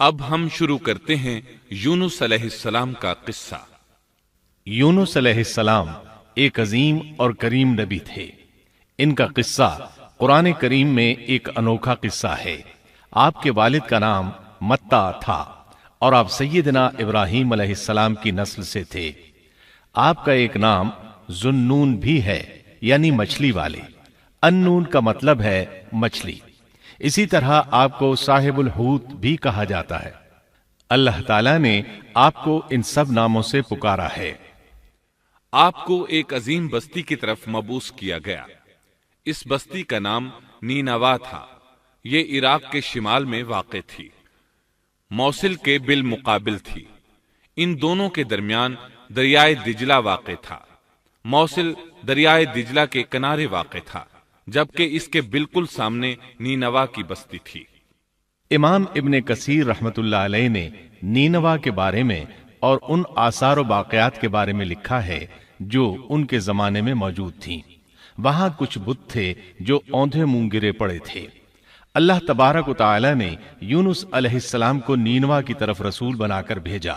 اب ہم شروع کرتے ہیں یونس علیہ السلام کا قصہ۔ یونس علیہ السلام ایک عظیم اور کریم نبی تھے۔ ان کا قصہ قرآن کریم میں ایک انوکھا قصہ ہے۔ آپ کے والد کا نام متا تھا اور آپ سیدنا ابراہیم علیہ السلام کی نسل سے تھے۔ آپ کا ایک نام ذوالنون بھی ہے، یعنی مچھلی والے۔ النون کا مطلب ہے مچھلی۔ اسی طرح آپ کو صاحب الحوت بھی کہا جاتا ہے۔ اللہ تعالیٰ نے آپ کو ان سب ناموں سے پکارا ہے۔ آپ کو ایک عظیم بستی کی طرف مبعوث کیا گیا۔ اس بستی کا نام نینوا تھا۔ یہ عراق کے شمال میں واقع تھی، موصل کے بالمقابل تھی۔ ان دونوں کے درمیان دریائے دجلہ واقع تھا۔ موصل دریائے دجلہ کے کنارے واقع تھا، جبکہ اس کے بالکل سامنے نینوا کی بستی تھی۔ امام ابن کثیر رحمت اللہ علیہ نے نینوا کے بارے میں اور ان آثار و باقیات کے بارے میں لکھا ہے جو ان کے زمانے میں موجود تھیں۔ وہاں کچھ بت تھے جو اوندھے منہ گرے پڑے تھے۔ اللہ تبارک و تعالی نے یونس علیہ السلام کو نینوا کی طرف رسول بنا کر بھیجا۔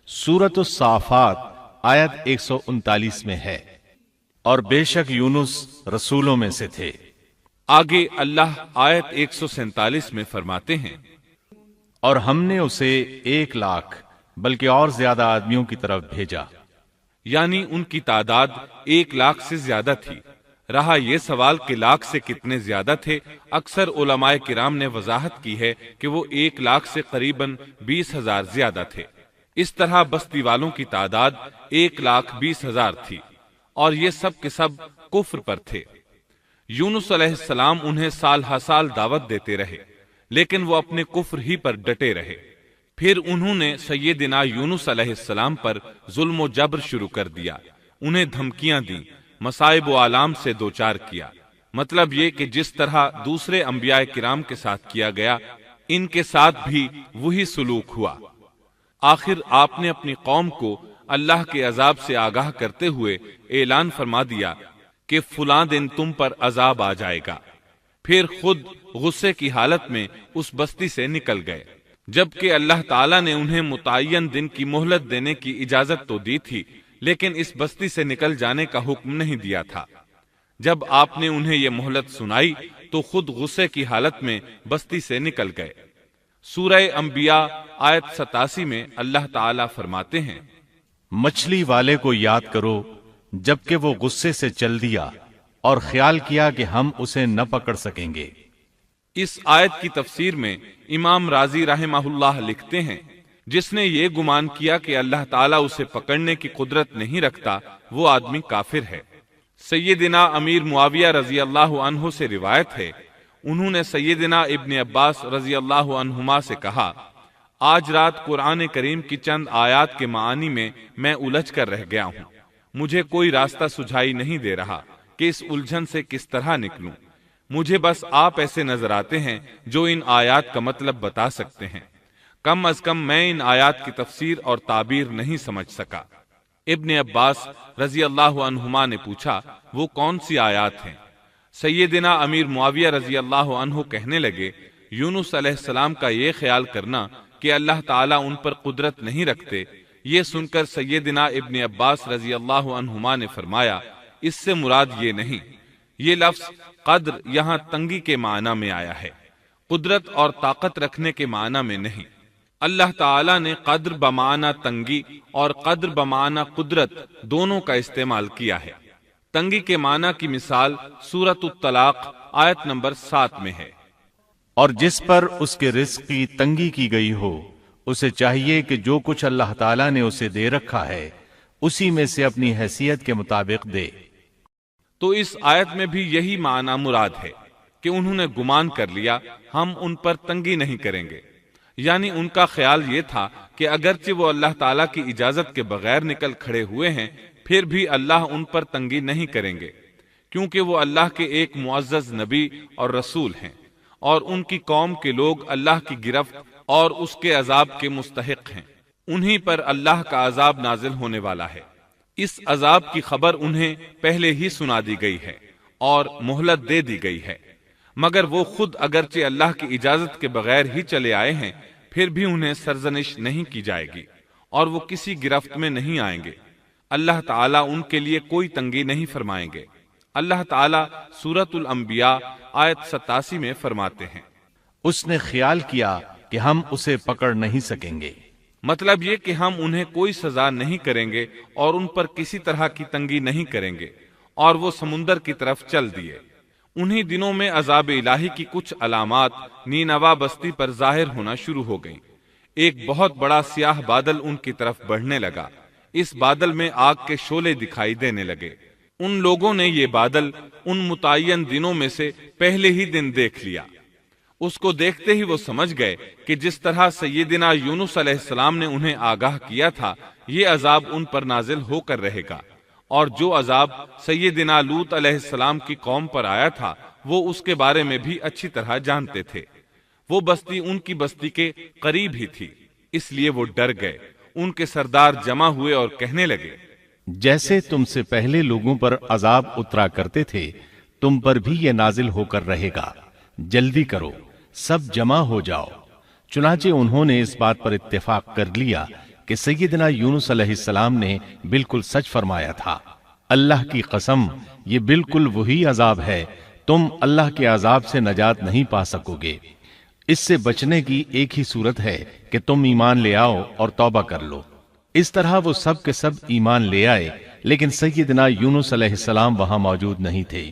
سورۃ الصافات آیت 139 میں ہے، اور بے شک یونس رسولوں میں سے تھے۔ آگے اللہ آیت 147 میں فرماتے ہیں، اور ہم نے اسے 1,00,000 بلکہ اور زیادہ آدمیوں کی طرف بھیجا۔ یعنی ان کی تعداد 1,00,000 سے زیادہ تھی۔ رہا یہ سوال کہ لاکھ سے کتنے زیادہ تھے، اکثر علماء کرام نے وضاحت کی ہے کہ وہ 1,00,000 سے قریباً 20,000 زیادہ تھے۔ اس طرح بستی والوں کی تعداد 1,20,000 تھی، اور یہ سب کے سب کفر پر تھے۔ یونس علیہ السلام انہیں سال ہر سال دعوت دیتے رہے، لیکن وہ اپنے کفر ہی پر ڈٹے رہے۔ پھر انہوں نے سیدنا یونس علیہ السلام پر ظلم و جبر شروع کر دیا، انہیں دھمکیاں دیں، مصائب و آلام سے دوچار کیا۔ مطلب یہ کہ جس طرح دوسرے انبیاء کرام کے ساتھ کیا گیا، ان کے ساتھ بھی وہی سلوک ہوا۔ آخر آپ نے اپنی قوم کو اللہ کے عذاب سے آگاہ کرتے ہوئے اعلان فرما دیا کہ فلاں دن تم پر عذاب آ جائے گا۔ پھر خود غصے کی حالت میں اس بستی سے نکل گئے، جبکہ اللہ تعالیٰ نے انہیں متعین دن کی مہلت دینے کی اجازت تو دی تھی، لیکن اس بستی سے نکل جانے کا حکم نہیں دیا تھا۔ جب آپ نے انہیں یہ مہلت سنائی تو خود غصے کی حالت میں بستی سے نکل گئے۔ سورہ انبیاء آیت 87 میں اللہ تعالیٰ فرماتے ہیں، مچھلی والے کو یاد کرو جبکہ وہ غصے سے چل دیا اور خیال کیا کہ ہم اسے نہ پکڑ سکیں گے۔ اس آیت کی تفسیر میں امام رازی رحمہ اللہ لکھتے ہیں، جس نے یہ گمان کیا کہ اللہ تعالیٰ اسے پکڑنے کی قدرت نہیں رکھتا، وہ آدمی کافر ہے۔ سیدنا امیر معاویہ رضی اللہ عنہ سے روایت ہے، انہوں نے سیدنا ابن عباس رضی اللہ عنہما سے کہا، آج رات قرآن کریم کی چند آیات کے معانی میں الجھ کر رہ گیا ہوں۔ مجھے کوئی راستہ سجھائی نہیں دے رہا کہ اس الجھن سے کس طرح نکلوں۔ مجھے بس آپ ایسے نظر آتے ہیں جو ان آیات کا مطلب بتا سکتے ہیں۔ کم از کم میں ان آیات کی تفسیر اور تعبیر نہیں سمجھ سکا۔ ابن عباس رضی اللہ عنہما نے پوچھا، وہ کون سی آیات ہیں؟ سیدنا امیر معاویہ رضی اللہ عنہ کہنے لگے، یونس علیہ السلام کا یہ خیال کرنا کہ اللہ تعالیٰ ان پر قدرت نہیں رکھتے۔ یہ سن کر سیدنا ابن عباس رضی اللہ عنہما نے فرمایا، اس سے مراد یہ نہیں۔ یہ لفظ قدر یہاں تنگی کے معنی میں آیا ہے، قدرت اور طاقت رکھنے کے معنی میں نہیں۔ اللہ تعالیٰ نے قدر بمعنی تنگی اور قدر بمعنی قدرت دونوں کا استعمال کیا ہے۔ تنگی کے معنی کی مثال سورۃ الطلاق آیت نمبر 7 میں ہے، اور جس پر اس کے رزق کی تنگی کی گئی ہو، اسے چاہیے کہ جو کچھ اللہ تعالیٰ نے اسے دے رکھا ہے اسی میں سے اپنی حیثیت کے مطابق دے۔ تو اس آیت میں بھی یہی معنی مراد ہے کہ انہوں نے گمان کر لیا ہم ان پر تنگی نہیں کریں گے، یعنی ان کا خیال یہ تھا کہ اگرچہ وہ اللہ تعالیٰ کی اجازت کے بغیر نکل کھڑے ہوئے ہیں، پھر بھی اللہ ان پر تنگی نہیں کریں گے، کیونکہ وہ اللہ کے ایک معزز نبی اور رسول ہیں، اور ان کی قوم کے لوگ اللہ کی گرفت اور اس کے عذاب کے مستحق ہیں۔ انہی پر اللہ کا عذاب نازل ہونے والا ہے۔ اس عذاب کی خبر انہیں پہلے ہی سنا دی گئی ہے اور مہلت دے دی گئی ہے، مگر وہ خود اگرچہ اللہ کی اجازت کے بغیر ہی چلے آئے ہیں، پھر بھی انہیں سرزنش نہیں کی جائے گی اور وہ کسی گرفت میں نہیں آئیں گے۔ اللہ تعالیٰ ان کے لیے کوئی تنگی نہیں فرمائیں گے۔ اللہ تعالیٰ سورۃ الانبیاء آیت 87 میں فرماتے ہیں، اس نے خیال کیا کہ ہم اسے پکڑ نہیں سکیں گے۔ مطلب یہ کہ ہم انہیں کوئی سزا نہیں کریں گے اور ان پر کسی طرح کی تنگی نہیں کریں گے، اور وہ سمندر کی طرف چل دیے۔ انہی دنوں میں عذاب الہی کی کچھ علامات نینوا بستی پر ظاہر ہونا شروع ہو گئیں۔ ایک بہت بڑا سیاہ بادل ان کی طرف بڑھنے لگا۔ اس بادل میں آگ کے شعلے دکھائی دینے لگے۔ ان لوگوں نے یہ بادل ان متعین دنوں میں سے پہلے ہی دن دیکھ لیا۔ اس کو دیکھتے ہی وہ سمجھ گئے کہ جس طرح سیدنا یونس علیہ السلام نے انہیں آگاہ کیا تھا، یہ عذاب ان پر نازل ہو کر رہے گا، اور جو عذاب سیدنا لوط علیہ السلام کی قوم پر آیا تھا وہ اس کے بارے میں بھی اچھی طرح جانتے تھے۔ وہ بستی ان کی بستی کے قریب ہی تھی، اس لیے وہ ڈر گئے۔ ان کے سردار جمع ہوئے اور کہنے لگے، جیسے تم سے پہلے لوگوں پر عذاب اترا کرتے تھے، تم پر بھی یہ نازل ہو کر رہے گا، جلدی کرو، سب جمع ہو جاؤ۔ چنانچہ انہوں نے اس بات پر اتفاق کر لیا کہ سیدنا یونس علیہ السلام نے بالکل سچ فرمایا تھا۔ اللہ کی قسم، یہ بالکل وہی عذاب ہے، تم اللہ کے عذاب سے نجات نہیں پا سکو گے۔ اس سے بچنے کی ایک ہی صورت ہے کہ تم ایمان لے آؤ اور توبہ کر لو۔ اس طرح وہ سب کے سب ایمان لے آئے، لیکن سیدنا یونس علیہ السلام وہاں موجود نہیں تھے۔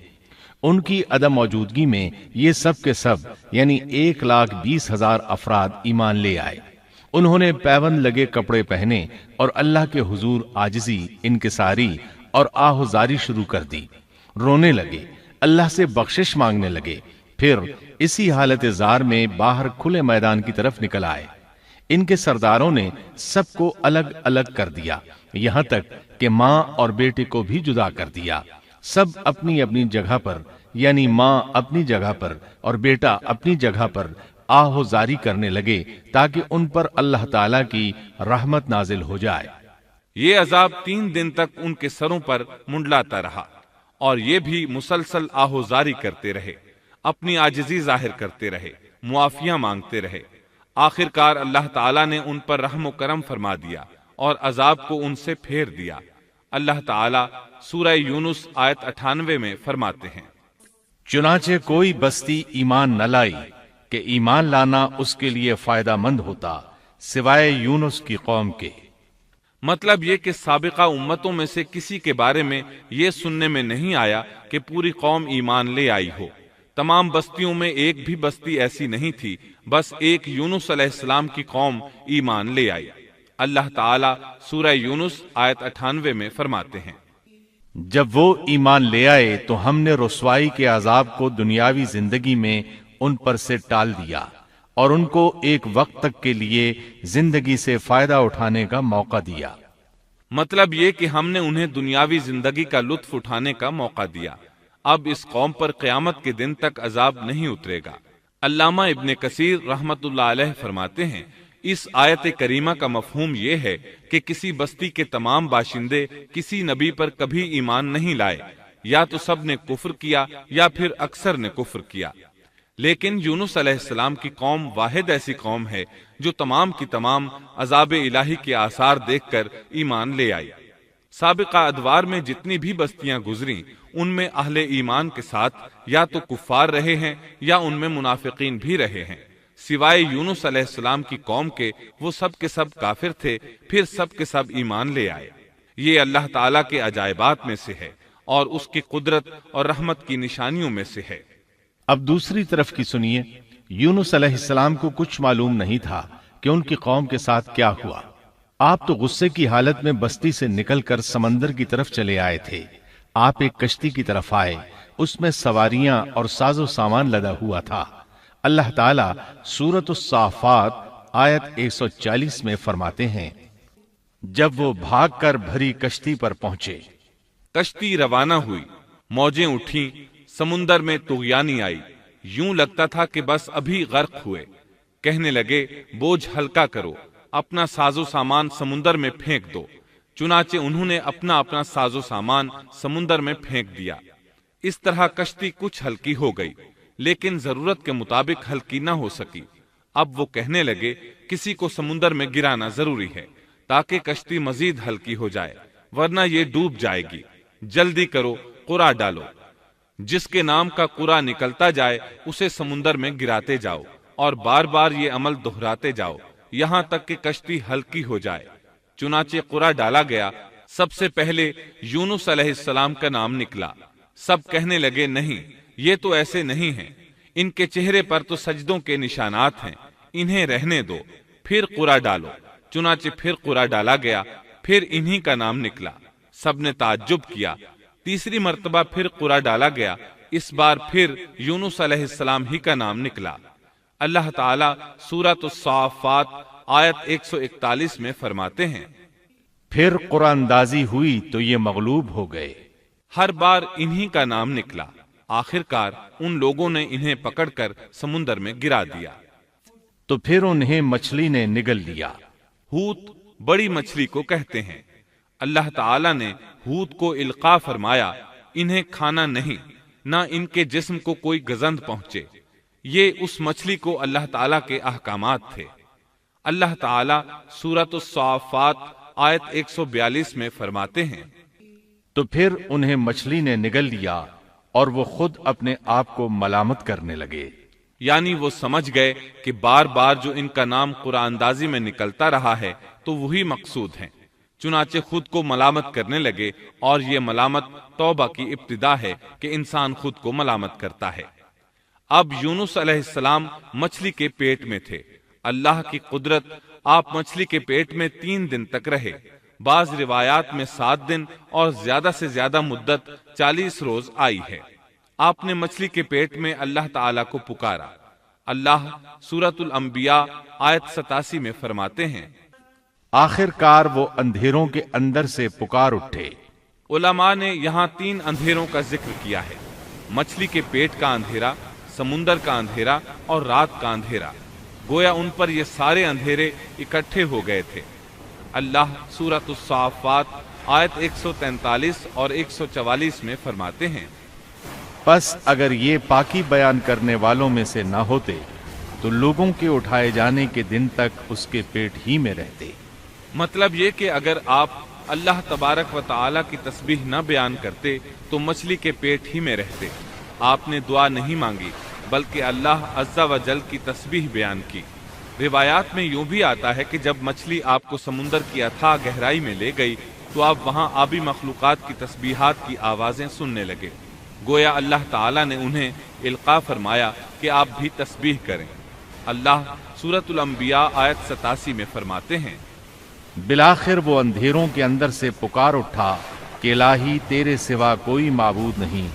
ان کی عدم موجودگی میں یہ سب کے سب یعنی 1,20,000 افراد ایمان لے آئے۔ انہوں نے پیوند لگے کپڑے پہنے اور اللہ کے حضور عاجزی، انکساری اور آہوزاری شروع کر دی، رونے لگے، اللہ سے بخشش مانگنے لگے، پھر اسی حالت زار میں باہر کھلے میدان کی طرف نکل آئے۔ ان کے سرداروں نے سب کو الگ الگ کر دیا، یہاں تک کہ ماں اور بیٹے کو بھی جدا کر دیا۔ سب اپنی اپنی جگہ پر، یعنی ماں اپنی جگہ پر اور بیٹا اپنی جگہ پر آہوزاری کرنے لگے تاکہ ان پر اللہ تعالیٰ کی رحمت نازل ہو جائے۔ یہ عذاب 3 دن تک ان کے سروں پر منڈلاتا رہا، اور یہ بھی مسلسل آہوزاری کرتے رہے، اپنی عاجزی ظاہر کرتے رہے، معافیاں مانگتے رہے۔ آخر کار اللہ تعالیٰ نے ان پر رحم و کرم فرما دیا اور عذاب کو ان سے پھیر دیا۔ اللہ تعالیٰ سورہ یونس آیت 98 میں فرماتے ہیں، چنانچہ کوئی بستی ایمان نہ لائی کہ ایمان لانا اس کے لیے فائدہ مند ہوتا، سوائے یونس کی قوم کے۔ مطلب یہ کہ سابقہ امتوں میں سے کسی کے بارے میں یہ سننے میں نہیں آیا کہ پوری قوم ایمان لے آئی ہو۔ تمام بستیوں میں ایک بھی بستی ایسی نہیں تھی، بس ایک یونس علیہ السلام کی قوم ایمان لے آئی۔ اللہ تعالیٰ سورہ یونس آیت 98 میں فرماتے ہیں، جب وہ ایمان لے آئے تو ہم نے رسوائی کے عذاب کو دنیاوی زندگی میں ان پر سے ٹال دیا اور ان کو ایک وقت تک کے لیے زندگی سے فائدہ اٹھانے کا موقع دیا۔ مطلب یہ کہ ہم نے انہیں دنیاوی زندگی کا لطف اٹھانے کا موقع دیا۔ اب اس قوم پر قیامت کے دن تک عذاب نہیں اترے گا۔ علامہ ابن کثیر رحمت اللہ علیہ فرماتے ہیں، اس آیت کریمہ کا مفہوم یہ ہے کہ کسی بستی کے تمام باشندے کسی نبی پر کبھی ایمان نہیں لائے، یا تو سب نے کفر کیا یا پھر اکثر نے کفر کیا۔ لیکن یونس علیہ السلام کی قوم واحد ایسی قوم ہے جو تمام کی تمام عذاب الہی کے آثار دیکھ کر ایمان لے آئی۔ سابقہ ادوار میں جتنی بھی بستیاں گزریں ان میں اہل ایمان کے ساتھ یا تو کفار رہے ہیں یا ان میں منافقین بھی رہے ہیں۔ سوائے یونس علیہ السلام کی قوم کے وہ سب کے سب کافر تھے، پھر سب کے سب ایمان لے آئے۔ یہ اللہ تعالیٰ کے عجائبات میں سے ہے اور اس کی قدرت اور رحمت کی نشانیوں میں سے ہے۔ اب دوسری طرف کی سنیے، یونس علیہ السلام کو کچھ معلوم نہیں تھا کہ ان کی قوم کے ساتھ کیا ہوا۔ آپ تو غصے کی حالت میں بستی سے نکل کر سمندر کی طرف چلے آئے تھے۔ آپ ایک کشتی کی طرف آئے، اس میں سواریاں اور ساز و سامان لدا ہوا تھا۔ اللہ تعالیٰ سورۃ الصافات آیت 140 میں فرماتے ہیں، جب وہ بھاگ کر بھری کشتی پر پہنچے، کشتی روانہ ہوئی، موجیں اٹھیں، سمندر میں طغیانی آئی، یوں لگتا تھا کہ بس ابھی غرق ہوئے۔ کہنے لگے، بوجھ ہلکا کرو، اپنا ساز و سامان سمندر میں پھینک دو۔ چنانچہ انہوں نے اپنا اپنا ساز و سامان سمندر میں پھینک دیا۔ اس طرح کشتی کچھ ہلکی ہو گئی، لیکن ضرورت کے مطابق ہلکی نہ ہو سکی۔ اب وہ کہنے لگے کسی کو سمندر میں گرانا ضروری ہے تاکہ کشتی مزید ہلکی ہو جائے، ورنہ یہ ڈوب جائے گی۔ جلدی کرو، قرا ڈالو۔ جس کے نام کا قرا نکلتا جائے اسے سمندر میں گراتے جاؤ اور بار بار یہ عمل دہراتے جاؤ یہاں تک کہ کشتی ہلکی ہو جائے۔ چنانچہ قرا ڈالا گیا۔ سب سے پہلے یونس علیہ السلام کا نام نکلا۔ سب کہنے لگے نہیں، یہ تو ایسے نہیں ہیں، ان کے چہرے پر تو سجدوں کے نشانات ہیں، انہیں رہنے دو، پھر قرا ڈالو۔ چنانچہ پھر قرا ڈالا گیا، پھر انہی کا نام نکلا۔ سب نے تعجب کیا۔ تیسری مرتبہ پھر قرا ڈالا گیا، اس بار پھر یونس علیہ السلام ہی کا نام نکلا۔ اللہ تعالیٰ سورۃ الصافات آیت 141 میں فرماتے ہیں، پھر قرآن اندازی ہوئی تو یہ مغلوب ہو گئے۔ ہر بار انہی کا نام نکلا۔ آخر کار ان لوگوں نے انہیں پکڑ کر سمندر میں گرا دیا۔ تو پھر انہیں مچھلی نے نگل لیا۔ حوت بڑی مچھلی کو کہتے ہیں۔ اللہ تعالیٰ نے حوت کو القاء فرمایا، انہیں کھانا نہیں، نہ ان کے جسم کو کوئی گزند پہنچے۔ یہ اس مچھلی کو اللہ تعالیٰ کے احکامات تھے۔ اللہ تعالیٰ سورۃ الصافات آیت 142 میں فرماتے ہیں، تو پھر انہیں مچھلی نے نگل لیا اور وہ خود اپنے آپ کو ملامت کرنے لگے۔ یعنی وہ سمجھ گئے کہ بار بار جو ان کا نام قرآن اندازی میں نکلتا رہا ہے تو وہی مقصود ہیں، چنانچہ خود کو ملامت کرنے لگے، اور یہ ملامت توبہ کی ابتدا ہے کہ انسان خود کو ملامت کرتا ہے۔ اب یونس علیہ السلام مچھلی کے پیٹ میں تھے۔ اللہ کی قدرت، آپ مچھلی کے پیٹ میں 3 دن تک رہے۔ بعض روایات میں 7 دن اور زیادہ سے زیادہ مدت 40 روز آئی ہے۔ آپ نے مچھلی کے پیٹ میں اللہ تعالیٰ کو پکارا۔ اللہ سورۃ الانبیاء آیت 87 میں فرماتے ہیں، آخر کار وہ اندھیروں کے اندر سے پکار اٹھے۔ علماء نے یہاں 3 اندھیروں کا ذکر کیا ہے، مچھلی کے پیٹ کا اندھیرا، سمندر کا اندھیرا اور رات کا اندھیرا۔ گویا ان پر یہ سارے اندھیرے اکٹھے ہو گئے تھے۔ اللہ سورۃ الصافات آیت 143 اور 144 میں فرماتے ہیں، پس اگر یہ پاکی بیان کرنے والوں میں سے نہ ہوتے تو لوگوں کے اٹھائے جانے کے دن تک اس کے پیٹ ہی میں رہتے۔ مطلب یہ کہ اگر آپ اللہ تبارک و تعالی کی تسبیح نہ بیان کرتے تو مچھلی کے پیٹ ہی میں رہتے۔ آپ نے دعا نہیں مانگی بلکہ اللہ عز و جل کی تسبیح بیان کی۔ روایات میں یوں بھی آتا ہے کہ جب مچھلی آپ کو سمندر کی اتھاہ گہرائی میں لے گئی تو آپ وہاں آبی مخلوقات کی تسبیحات کی آوازیں سننے لگے۔ گویا اللہ تعالیٰ نے انہیں القاء فرمایا کہ آپ بھی تسبیح کریں۔ اللہ سورۃ الانبیاء آیت 87 میں فرماتے ہیں، بالآخر وہ اندھیروں کے اندر سے پکار اٹھا کہ الہی تیرے سوا کوئی معبود نہیں،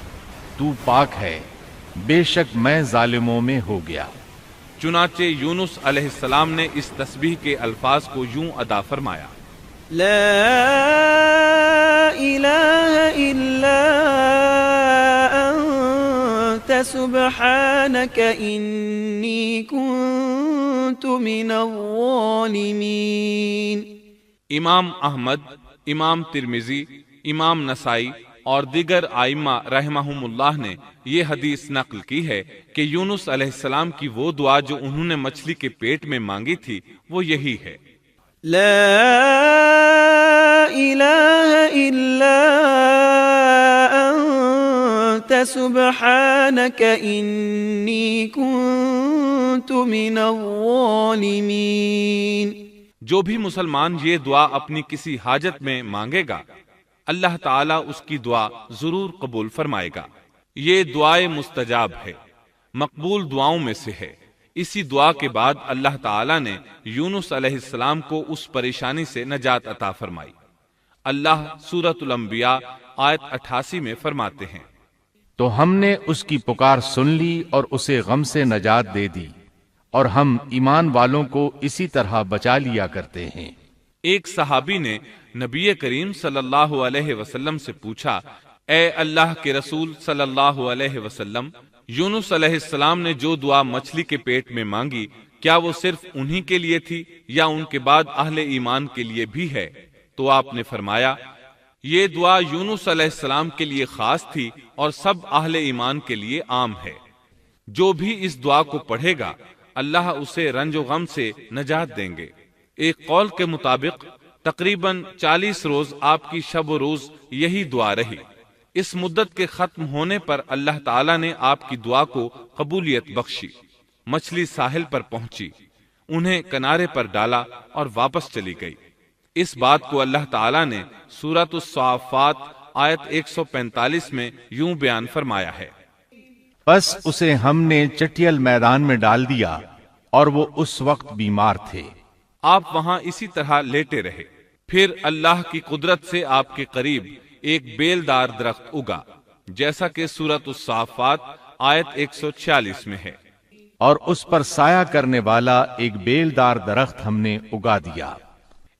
تو پاک ہے، بے شک میں ظالموں میں ہو گیا۔ چنانچہ یونس علیہ السلام نے اس تسبیح کے الفاظ کو یوں ادا فرمایا، لا الہ الا انت سبحانک انی کنت من الظالمین۔ امام احمد، امام ترمذی، امام نسائی اور دیگر ائمہ رحمہم اللہ نے یہ حدیث نقل کی ہے کہ یونس علیہ السلام کی وہ دعا جو انہوں نے مچھلی کے پیٹ میں مانگی تھی وہ یہی ہے، لا الہ الا انت سبحانک انی کنت من الظالمین۔ جو بھی مسلمان یہ دعا اپنی کسی حاجت میں مانگے گا اللہ تعالیٰ اس کی دعا ضرور قبول فرمائے گا۔ یہ دعائے مستجاب ہے، مقبول دعاؤں میں سے ہے۔ اسی دعا کے بعد اللہ تعالیٰ نے یونس علیہ السلام کو اس پریشانی سے نجات عطا فرمائی۔ اللہ سورۃ الانبیاء آیت 88 میں فرماتے ہیں، تو ہم نے اس کی پکار سن لی اور اسے غم سے نجات دے دی، اور ہم ایمان والوں کو اسی طرح بچا لیا کرتے ہیں۔ ایک صحابی نے نبی کریم صلی اللہ علیہ وسلم سے پوچھا، اے اللہ کے رسول صلی اللہ علیہ وسلم، یونس علیہ السلام نے جو دعا مچھلی کے پیٹ میں مانگی کیا وہ صرف انہی کے لیے تھی یا ان کے بعد اہل ایمان کے لیے بھی ہے؟ تو آپ نے فرمایا، یہ دعا یونس علیہ السلام کے لیے خاص تھی اور سب اہل ایمان کے لیے عام ہے۔ جو بھی اس دعا کو پڑھے گا اللہ اسے رنج و غم سے نجات دیں گے۔ ایک قول کے مطابق تقریباً 40 روز آپ کی شب و روز یہی دعا رہی۔ اس مدت کے ختم ہونے پر اللہ تعالیٰ نے آپ کی دعا کو قبولیت بخشی۔ مچھلی ساحل پر پہنچی، انہیں کنارے پر ڈالا اور واپس چلی گئی۔ اس بات کو اللہ تعالیٰ نے سورۃ الصافات آیت 145 میں یوں بیان فرمایا ہے، بس اسے ہم نے چٹیل میدان میں ڈال دیا اور وہ اس وقت بیمار تھے۔ آپ وہاں اسی طرح لیٹے رہے، پھر اللہ کی قدرت سے آپ کے قریب ایک بیلدار درخت اگا، جیسا کہ سورۃ الصافات آیت 146 میں ہے، اور اس پر سایہ کرنے والا ایک بیلدار درخت ہم نے اگا دیا۔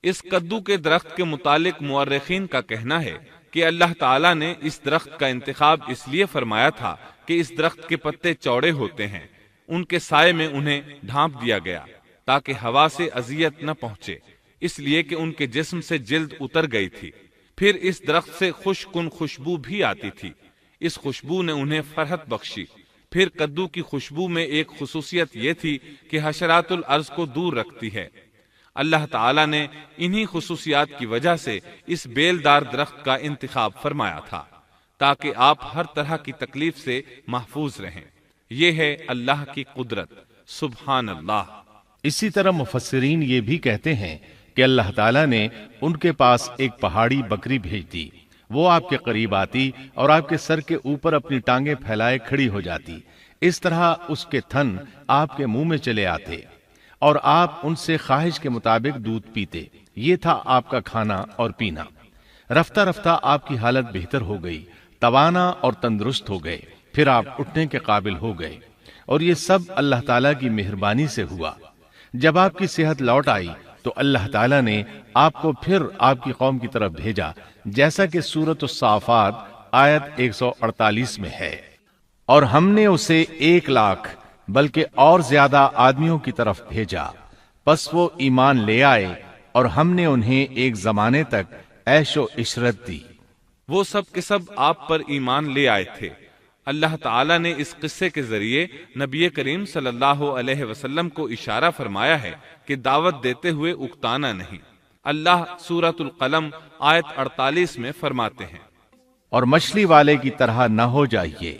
اس کدو کے درخت کے متعلق مورخین کا کہنا ہے کہ اللہ تعالیٰ نے اس درخت کا انتخاب اس لیے فرمایا تھا کہ اس درخت کے پتے چوڑے ہوتے ہیں، ان کے سائے میں انہیں ڈھانپ دیا گیا تاکہ ہوا سے اذیت نہ پہنچے، اس لیے کہ ان کے جسم سے جلد اتر گئی تھی۔ پھر اس درخت سے خوشکن خوشبو بھی آتی تھی، اس خوشبو نے انہیں فرحت بخشی۔ پھر کدو کی خوشبو میں ایک خصوصیت یہ تھی کہ حشرات الارض کو دور رکھتی ہے۔ اللہ تعالیٰ نے انہی خصوصیات کی وجہ سے اس بیلدار درخت کا انتخاب فرمایا تھا تاکہ آپ ہر طرح کی تکلیف سے محفوظ رہیں۔ یہ ہے اللہ کی قدرت، سبحان اللہ۔ اسی طرح مفسرین یہ بھی کہتے ہیں کہ اللہ تعالیٰ نے ان کے پاس ایک پہاڑی بکری بھیج دی، وہ آپ کے قریب آتی اور آپ کے سر کے اوپر اپنی ٹانگیں پھیلائے کھڑی ہو جاتی، اس طرح اس کے تھن آپ کے منہ میں چلے آتے اور آپ ان سے خواہش کے مطابق دودھ پیتے۔ یہ تھا آپ کا کھانا اور پینا۔ رفتہ رفتہ آپ کی حالت بہتر ہو گئی، توانا اور تندرست ہو گئے، پھر آپ اٹھنے کے قابل ہو گئے، اور یہ سب اللہ تعالیٰ کی مہربانی سے ہوا۔ جب آپ کی صحت لوٹ آئی تو اللہ تعالیٰ نے آپ کو پھر آپ کی قوم کی طرف بھیجا، جیسا کہ سورۃ الصافات آیت 148 میں ہے، اور ہم نے اسے 1,00,000 بلکہ اور زیادہ آدمیوں کی طرف بھیجا، پس وہ ایمان لے آئے اور ہم نے انہیں ایک زمانے تک عیش و عشرت دی۔ وہ سب کے سب آپ پر ایمان لے آئے تھے۔ اللہ تعالیٰ نے اس قصے کے ذریعے نبی کریم صلی اللہ علیہ وسلم کو اشارہ فرمایا ہے کہ دعوت دیتے ہوئے اکتانا نہیں۔ اللہ سورۃ القلم آیت 48 میں فرماتے ہیں، اور مچھلی والے کی طرح نہ ہو جائیے۔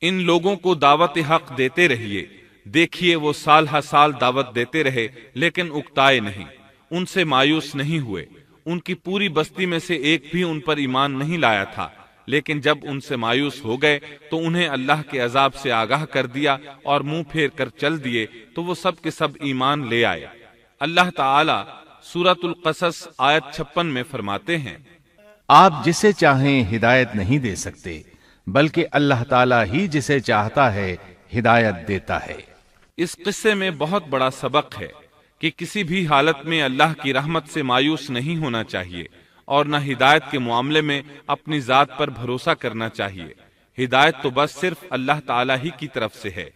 ان لوگوں کو دعوت حق دیتے رہیے، دیکھیے وہ سال ہر سال دعوت دیتے رہے لیکن اکتائے نہیں، ان سے مایوس نہیں ہوئے۔ ان کی پوری بستی میں سے ایک بھی ان پر ایمان نہیں لایا تھا، لیکن جب ان سے مایوس ہو گئے تو انہیں اللہ کے عذاب سے آگاہ کر دیا اور منہ پھیر کر چل دیے تو وہ سب کے سب ایمان لے آئے۔ اللہ تعالی سورۃ القصص آیت 56 میں فرماتے ہیں، آپ جسے چاہیں ہدایت نہیں دے سکتے، بلکہ اللہ تعالیٰ ہی جسے چاہتا ہے ہدایت دیتا ہے۔ اس قصے میں بہت بڑا سبق ہے کہ کسی بھی حالت میں اللہ کی رحمت سے مایوس نہیں ہونا چاہیے اور نہ ہدایت کے معاملے میں اپنی ذات پر بھروسہ کرنا چاہیے۔ ہدایت تو بس صرف اللہ تعالیٰ ہی کی طرف سے ہے،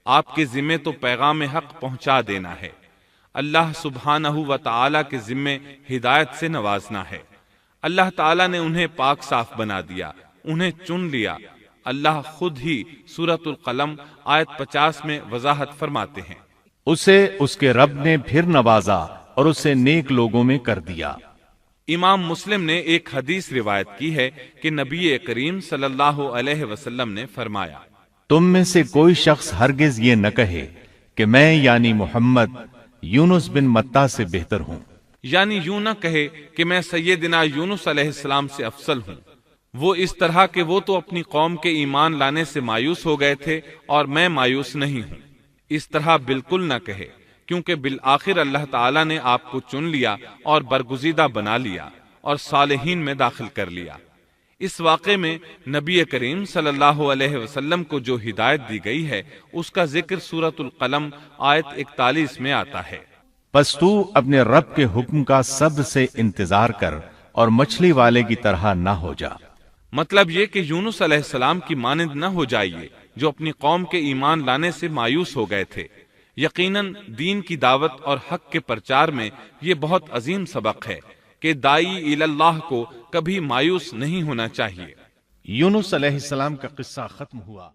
آپ کے ذمے تو پیغام حق پہنچا دینا ہے۔ اللہ سبحانہ و تعالیٰ کے ذمے ہدایت سے نوازنا ہے۔ اللہ تعالیٰ نے انہیں پاک صاف بنا دیا، انہیں چن لیا۔ اللہ خود ہی سورۃ القلم آیت 50 میں وضاحت فرماتے ہیں، اسے اس کے رب نے پھر نوازا اور اسے نیک لوگوں میں کر دیا۔ امام مسلم نے ایک حدیث روایت کی ہے کہ نبی کریم صلی اللہ علیہ وسلم نے فرمایا، تم میں سے کوئی شخص ہرگز یہ نہ کہے کہ میں یعنی محمد یونس بن متا سے بہتر ہوں، یعنی یوں نہ کہے کہ میں سیدنا یونس علیہ السلام سے افضل ہوں، وہ اس طرح کہ وہ تو اپنی قوم کے ایمان لانے سے مایوس ہو گئے تھے اور میں مایوس نہیں ہوں۔ اس طرح بالکل نہ کہے، کیونکہ بالآخر اللہ تعالیٰ نے آپ کو چن لیا اور برگزیدہ بنا لیا اور صالحین میں داخل کر لیا۔ اس واقعے میں نبی کریم صلی اللہ علیہ وسلم کو جو ہدایت دی گئی ہے اس کا ذکر سورۃ القلم آیت 41 میں آتا ہے، پس تو اپنے رب کے حکم کا صبر سے انتظار کر اور مچھلی والے کی طرح نہ ہو جا۔ مطلب یہ کہ یونس علیہ السلام کی مانند نہ ہو جائیے جو اپنی قوم کے ایمان لانے سے مایوس ہو گئے تھے۔ یقیناً دین کی دعوت اور حق کے پرچار میں یہ بہت عظیم سبق ہے کہ داعی اللہ کو کبھی مایوس نہیں ہونا چاہیے۔ یونس علیہ السلام کا قصہ ختم ہوا۔